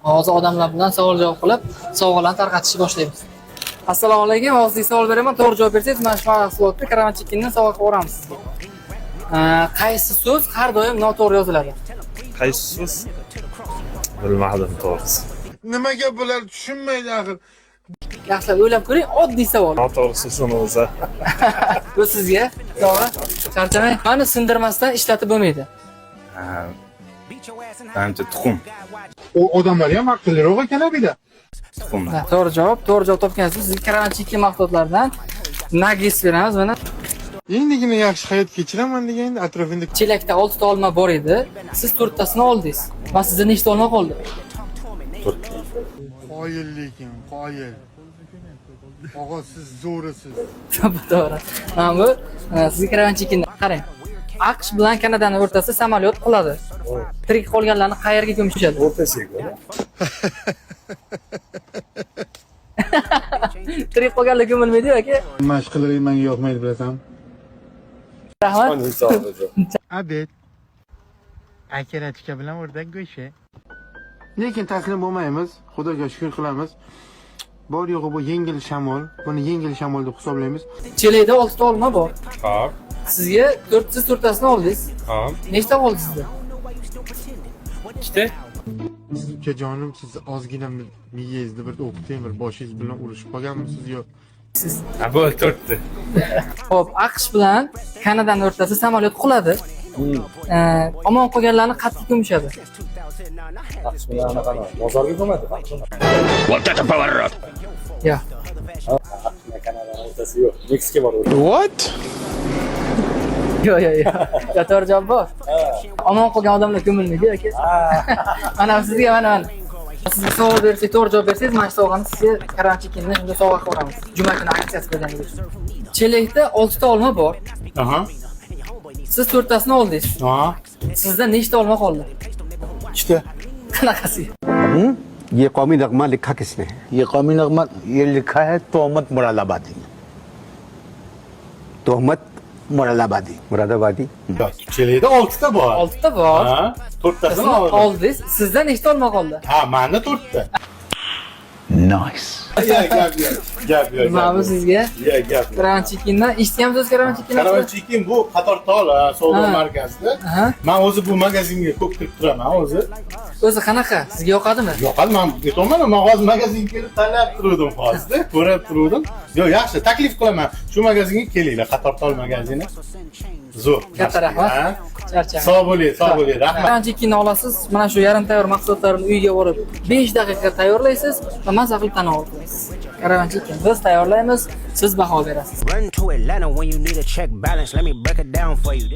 Hozir odamlar bilan savol-javob qilib, sovg'alarni tarqatishni boshlaymiz. Assalomu alaykum. Hozir savol beraman, to'g'ri javob bersangiz, mana shu mahsulotni Karavanchikindan sovg'a qilib o'ramiz sizga. Qaysi so'z har doim noto'g'ri yoziladi? Qaysi so'z? Bilmadim to'g'risi. Nimaga bular tushunmaydi axir? Yaxshilab o'ylab ko'ring, oddiy savol. Noto'g'ri so'zini o'zi. Bu sizga sovg'a. Charchamang. Mana sindirmasdan ishlatib bo'lmaydi. Ancha tuxum. O odamlar ham aqlliroq ekan abida. Tuxum. To'g'ri javob topgansiz. Sizga Karavanchiki mahsulotlaridan nagis beramiz mana. Endigina yaxshi hayot kechiraman deganda atrofingda Chelakda 6 ta olma bor edi. Siz 4 tasini oldingiz. Va sizda nechta olma qoldi? qoyillikin, qoyil. Og'a siz zo'risiz. To'g'ri. Mana bu sizga Karavanchikindan qarang. AQSh bilan Kanadaning o'rtasida samolyot quladi. Tirik qolganlarni qayerga ko'mishadi? O'rtasiga. Tirik qolganlar ko'milmaydi yoki? Mashq qilib menga yoqmaydi bilasan. Rahmat. Abed. Akaratika bilan o'rdak go'shi. Lekin taslim bo'lmaymiz. Xudoga shukr qilamiz. Bor yo'g'i bu yengil shamol. Buni yengil shamol deb hisoblaymiz. Chelakda 6 ta olma bor. Hop. Sizga 4 tasini oldingiz. Hop. Nechta qoldi sizda? 2 ta. Ukajonim siz ozgina miyangizni bir o'qiting, bir boshingiz bilan urushib qolganmisiz yo? Siz Bu 4 ta. Xo'p, AQSh bilan Kanadaning o'rtasida samolyot quladi. Omon qolganlarni qattiq ko'mishadi. AQSh bilan qanaqa? Bozorga bo'lmadi. Yo'q. Kanadaning o'rtasi yo'q. Meksika bor. What? Yo'q. To'g'ri javob bor. Omon qolgan odamlar ko'milmaydi yoki? Mana sizga mana. Sizga savol bersak, to'g'ri javob bersangiz, mana shu sovg'ani sizga Karavanchikindan shunday sovg'a qilib o'ramiz. Juma kuni aksiyasi bo'lganligi uchun. Chelakda 6 ta olma bor. Aha. Siz 4 tasini oldingiz. Aha. Sizda nechta olma qoldi? 2 ta. Qanaqasi? ये कौमी नगमा लिखा किसने है? ये कौमी नगमा ये लिखा है तोहमत मुरादाबादी ने। तोहमत मुरादाबादी। मुरादाबादी Chelakda 6 ta bor. 6 ta bor. Ha, 4 tasini oldim. Oldingiz. Sizda nechta olma qoldi? Ha, menda 4 ta. Nice. Gap. Mana bu sizga Gap. Karavanchikindan eshitganmisiz Karavanchikindan? Karavanchikin bu Qatortol savdo markazida. Aha. Men o'zi bu magazinga ko'p kirib turaman o'zi. O'zi qanaqa? Sizga yoqadimi? Yo'qadi, men aytolman, men hozir magazinga kelib tanlab turdim hozirda, ko'rib turdim. Yo'q, yaxshi, taklif qilaman. Shu magazinga kelinglar, Qatortol magazini. Zo'r. Katta rahmat. Charchang. Sog' bo'ling, rahmat. Karavanchikinni olasiz, mana shu yarim tayyor mahsulotlarni uyga borib 5 daqiqa tayyorlaysiz va maza qilib tanovul qilasiz. Karavanchikin biz tayyorlaymiz, siz baho berasiz. Run to Atlanta when you need a check balance. Let me break it down for you.